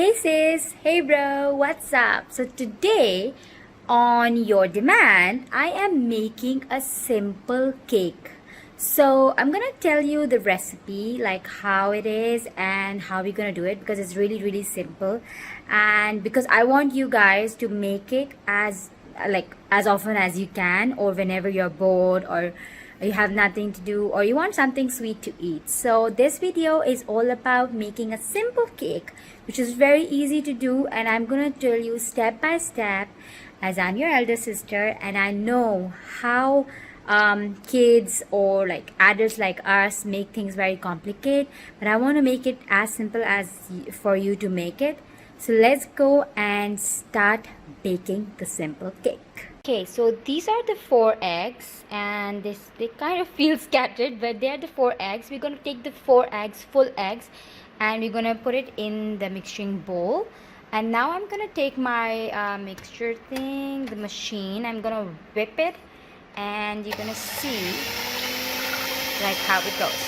Hey sis, hey bro, what's up? So today on your demand, I am making a simple cake. So I'm gonna tell you the recipe, like how it is and how we're gonna do it because it's really simple, and because I want you guys to make it as often as you can, or whenever you're bored or you have nothing to do or you want something sweet to eat. So this video is all about making a simple cake which is very easy to do, and I'm gonna tell you step by step as I'm your elder sister and I know how kids or like adults like us make things very complicated, but I want to make it as simple as for you to make it. So let's go and start baking the simple cake. Okay, so these are the 4 eggs, and they kind of feel scattered, but they're the 4 eggs. We're going to take the 4 eggs, full eggs, and we're going to put it in the mixing bowl. And now I'm going to take my mixture thing, the machine. I'm going to whip it, and you're going to see like how it goes.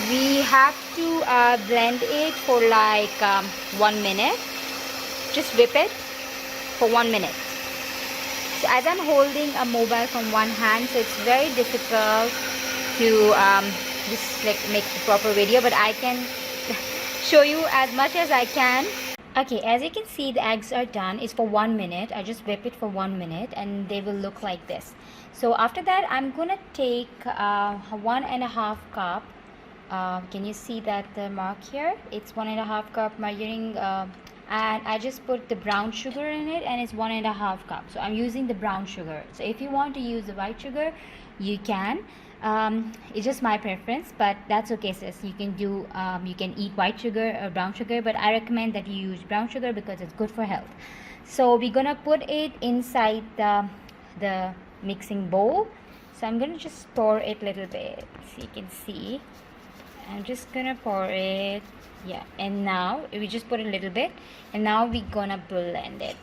We have to blend it for like 1 minute. Just whip it for 1 minute. So as I'm holding a mobile from one hand, so it's very difficult to just like make the proper video, but I can show you as much as I can. Okay, as you can see, the eggs are done. It's for 1 minute. I just whip it for 1 minute and they will look like this. So after that, I'm gonna take 1.5 cup. Can you see that the mark here? It's 1.5 cup margarine, and I just put the brown sugar in it, and it's 1.5 cup. So I'm using the brown sugar. So if you want to use the white sugar, you can. It's just my preference, but that's okay, sis. You can do you can eat white sugar or brown sugar, but I recommend that you use brown sugar because it's good for health. So we're gonna put it inside the mixing bowl. So I'm gonna just pour it a little bit so you can see. I'm just gonna pour it, yeah, and now we just put a little bit, and now we're gonna blend it.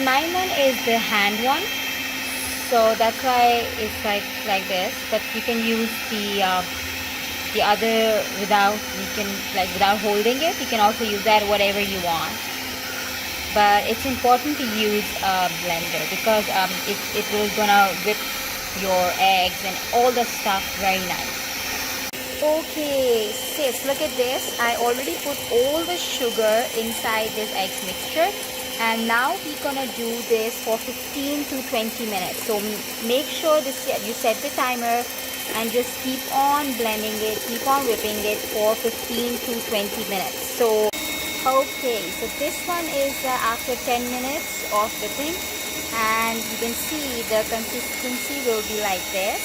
Mine one is the hand one, so that's why it's like this, but you can use the other without, without holding it. You can also use that whatever you want. But it's important to use a blender because it will gonna whip your eggs and all the stuff very nice. Okay, sis, look at this. I already put all the sugar inside this eggs mixture, and now we're gonna do this for 15 to 20 minutes. So make sure you set the timer and just keep on blending it, keep on whipping it for 15 to 20 minutes. So okay, so this one is after 10 minutes of whipping, and you can see the consistency will be like this.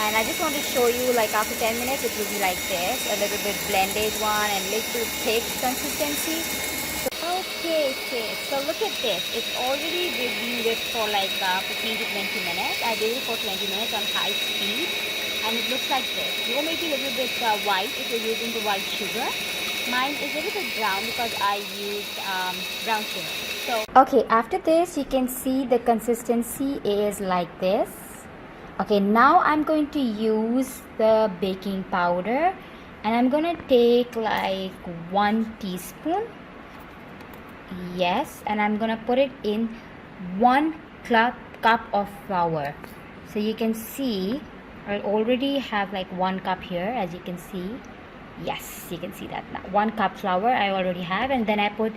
And I just want to show you, like after 10 minutes it will be like this, a little bit blended one and little thick consistency. Okay, so look at this. It's already been whipped for like 15 to 20 minutes. I did it for 20 minutes on high speed, and it looks like this. You're making a little bit white if you're using the white sugar. Mine is a little bit brown because I used brown sugar. So okay, after this you can see the consistency is like this. Okay, now I'm going to use the baking powder, and I'm gonna take like 1 teaspoon. Yes, and I'm gonna put it in 1 cup of flour. So you can see I already have like 1 cup here, as you can see. Yes, you can see that now. 1 cup flour I already have, and then I put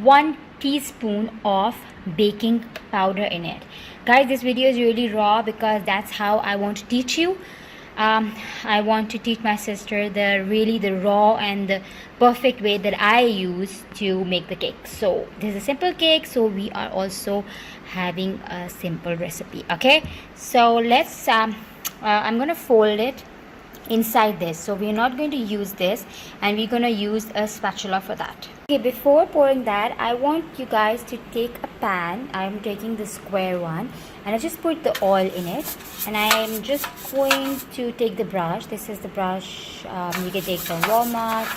1 teaspoon of baking powder in it. Guys, this video is really raw because that's how I want to teach you. I want to teach my sister the raw and the perfect way that I use to make the cake. So this is a simple cake, so we are also having a simple recipe. Okay, so let's I'm gonna fold it inside this. So we're not going to use this, and we're going to use a spatula for that. Okay, before pouring that, I want you guys to take a pan. I'm taking the square one, and I just put the oil in it, and I'm just going to take the brush. This is the brush you can take from Walmart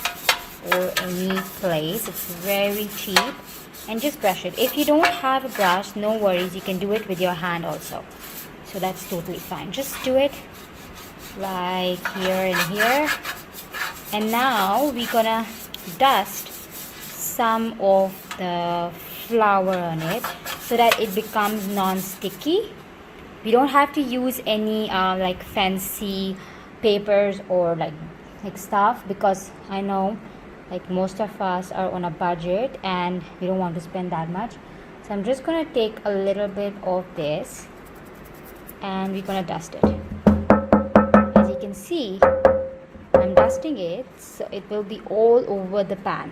or any place. It's very cheap. and just brush it. If you don't have a brush, no worries, you can do it with your hand also, so that's totally fine. Just do it like here and here. And now we're gonna dust some of the flour on it so that it becomes non-sticky. We don't have to use any like fancy papers or like stuff, because I know like most of us are on a budget and we don't want to spend that much. So I'm just gonna take a little bit of this and we're gonna dust it. As you can see, I'm dusting it so it will be all over the pan.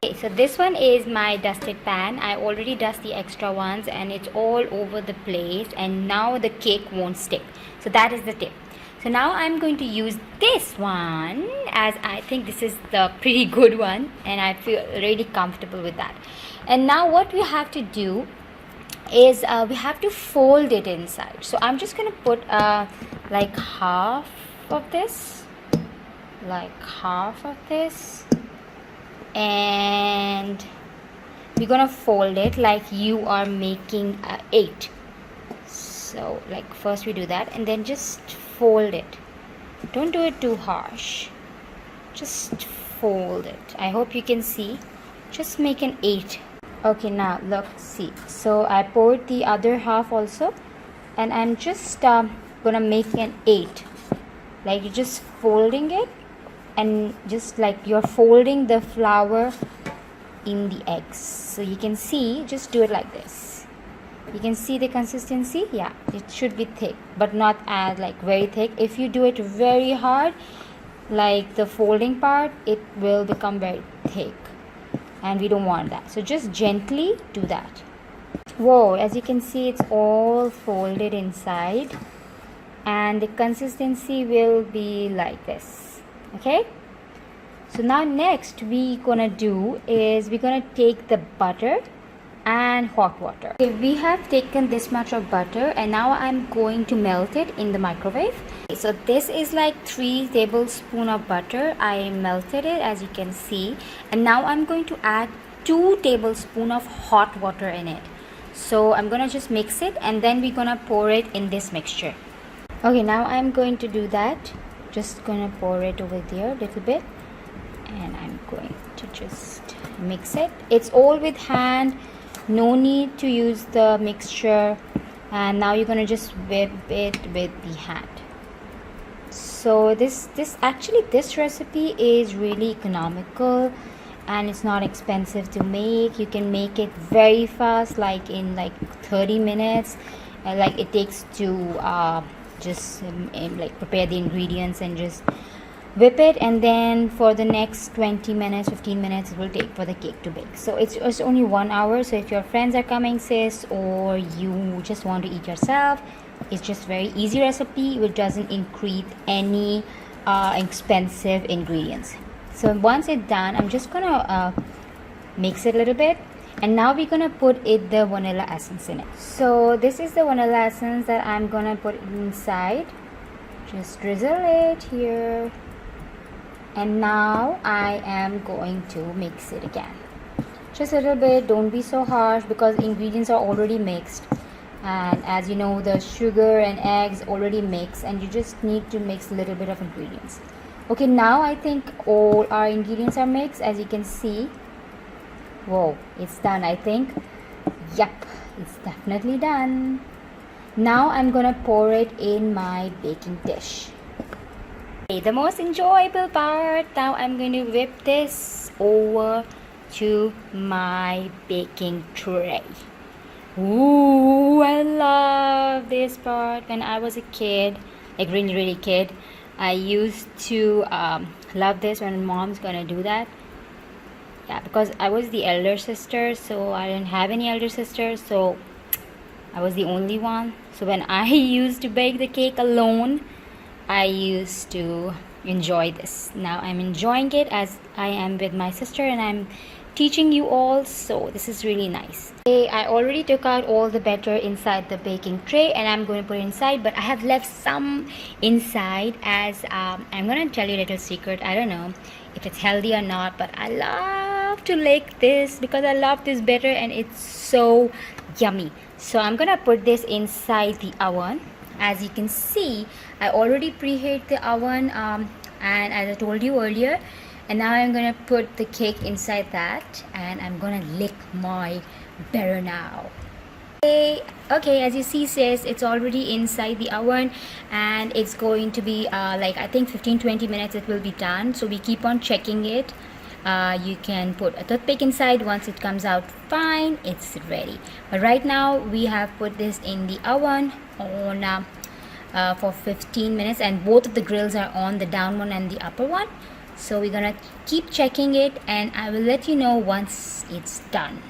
Okay, so this one is my dusted pan. I already dust the extra ones and it's all over the place, and now the cake won't stick. So that is the tip. So now I'm going to use this one, as I think this is the pretty good one and I feel really comfortable with that. And now what we have to do is we have to fold it inside. So I'm just going to put like half of this, and we're gonna fold it like you are making 8. So like first we do that and then just fold it. Don't do it too harsh, just fold it. I hope you can see. Just make an 8. Okay, now look, see, so I poured the other half also, and I'm just gonna make an 8. Like you're just folding it, and just like you're folding the flour in the eggs. So you can see, just do it like this. You can see the consistency. Yeah, it should be thick, but not as like very thick. If you do it very hard, like the folding part, it will become very thick, and we don't want that. So just gently do that. Whoa, as you can see, it's all folded inside, and the consistency will be like this. Okay, so now next we gonna do is we're gonna take the butter and hot water. Okay, we have taken this much of butter and now I'm going to melt it in the microwave. Okay, so this is like 3 tablespoons of butter. I melted it, as you can see, and now I'm going to add 2 tablespoons of hot water in it. So I'm gonna just mix it and then we're gonna pour it in this mixture. Okay, now I'm going to do that. Just gonna pour it over there a little bit, and I'm going to just mix it. It's all with hand, no need to use the mixture. And now you're gonna just whip it with the hand. So this recipe is really economical and it's not expensive to make. You can make it very fast, like in like 30 minutes, and like it takes to just like prepare the ingredients and just whip it, and then for the next 20 minutes 15 minutes it will take for the cake to bake. So it's only 1 hour. So if your friends are coming, sis, or you just want to eat yourself, it's just very easy recipe which doesn't include any expensive ingredients. So once it's done, I'm just gonna mix it a little bit, and now we're gonna put the vanilla essence in it. So this is the vanilla essence that I'm gonna put inside. Just drizzle it here, and now I am going to mix it again, just a little bit. Don't be so harsh because ingredients are already mixed, and as you know, the sugar and eggs already mixed, and you just need to mix a little bit of ingredients. Okay, now I think all our ingredients are mixed, as you can see. Whoa, it's done, I think. Yep, it's definitely done. Now I'm gonna pour it in my baking dish. Okay, the most enjoyable part. Now I'm going to whip this over to my baking tray. Ooh, I love this part. When I was a kid, like really kid, I used to love this when mom's gonna do that. Yeah, because I was the elder sister, so I didn't have any elder sisters, so I was the only one. So when I used to bake the cake alone, I used to enjoy this. Now I'm enjoying it as I am with my sister, and I'm teaching you all, so this is really nice. Okay, I already took out all the batter inside the baking tray and I'm going to put it inside, but I have left some inside as I'm going to tell you a little secret. I don't know if it's healthy or not, but I love have to lick this because I love this batter and it's so yummy. So I'm gonna put this inside the oven. As you can see, I already preheat the oven and as I told you earlier, and now I'm gonna put the cake inside that and I'm gonna lick my batter now. Okay, as you see says it's already inside the oven and it's going to be like I think 15-20 minutes it will be done. So we keep on checking it. You can put a toothpick inside. Once it comes out fine, it's ready. But right now we have put this in the oven on for 15 minutes and both of the grills are on, the down one and the upper one. So we're gonna keep checking it and I will let you know once it's done.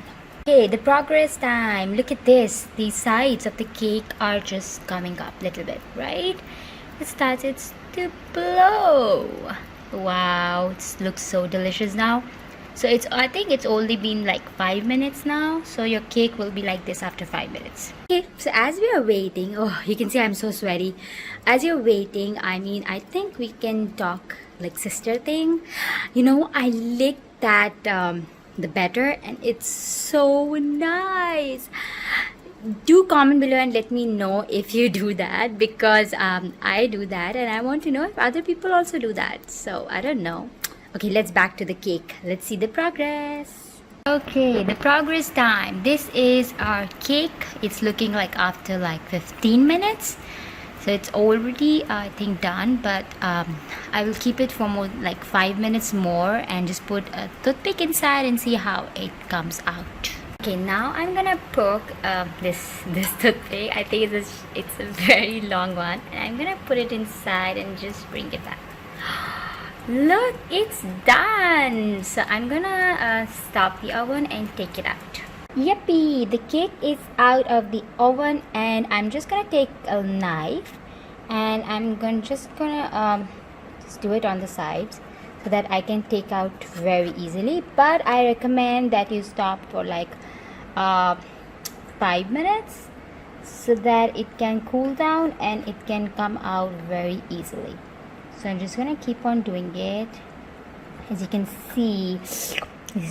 Okay, the progress time. Look at this. The sides of the cake are just coming up a little bit, right? It started to blow. Wow, it looks so delicious now. So I think it's only been like 5 minutes now. So your cake will be like this after 5 minutes. Okay, so as we are waiting, oh, you can see I'm so sweaty. As you're waiting, I think we can talk like sister thing. You know, I licked that the batter and it's so nice. Do comment below and let me know if you do that because I do that and I want to know if other people also do that. So I don't know. Okay, let's back to the cake. Let's see the progress. Okay, the progress time. This is our cake. It's looking like after like 15 minutes. So it's already I think done, but I will keep it for more like 5 minutes more and just put a toothpick inside and see how it comes out. Okay, now I'm gonna poke this toothpick. I think it's a very long one and I'm gonna put it inside and just bring it back. Look, it's done. So I'm gonna stop the oven and take it out. Yippee! The cake is out of the oven and I'm just gonna take a knife and I'm just gonna just do it on the sides so that I can take out very easily. But I recommend that you stop for like 5 minutes so that it can cool down and it can come out very easily. So I'm just gonna keep on doing it. As you can see, it's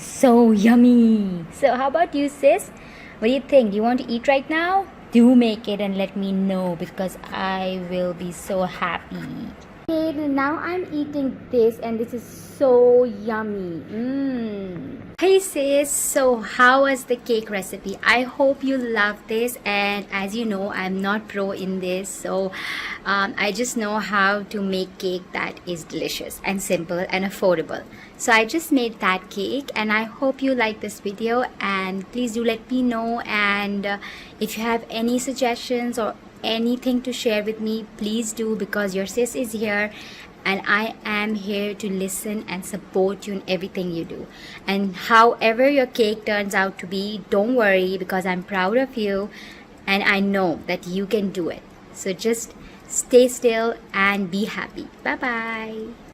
so yummy. So how about you, sis? What do you think? Do you want to eat right now? Do make it and let me know because I will be so happy. Okay, now I'm eating this and this is so yummy. Hey sis, so how was the cake recipe? I hope you love this, and as you know, I'm not pro in this, so I just know how to make cake that is delicious and simple and affordable. So I just made that cake and I hope you like this video, and please do let me know, and if you have any suggestions or anything to share with me, please do, because your sis is here and I am here to listen and support you in everything you do. And however your cake turns out to be, don't worry because I'm proud of you and I know that you can do it. So just stay still and be happy. Bye bye.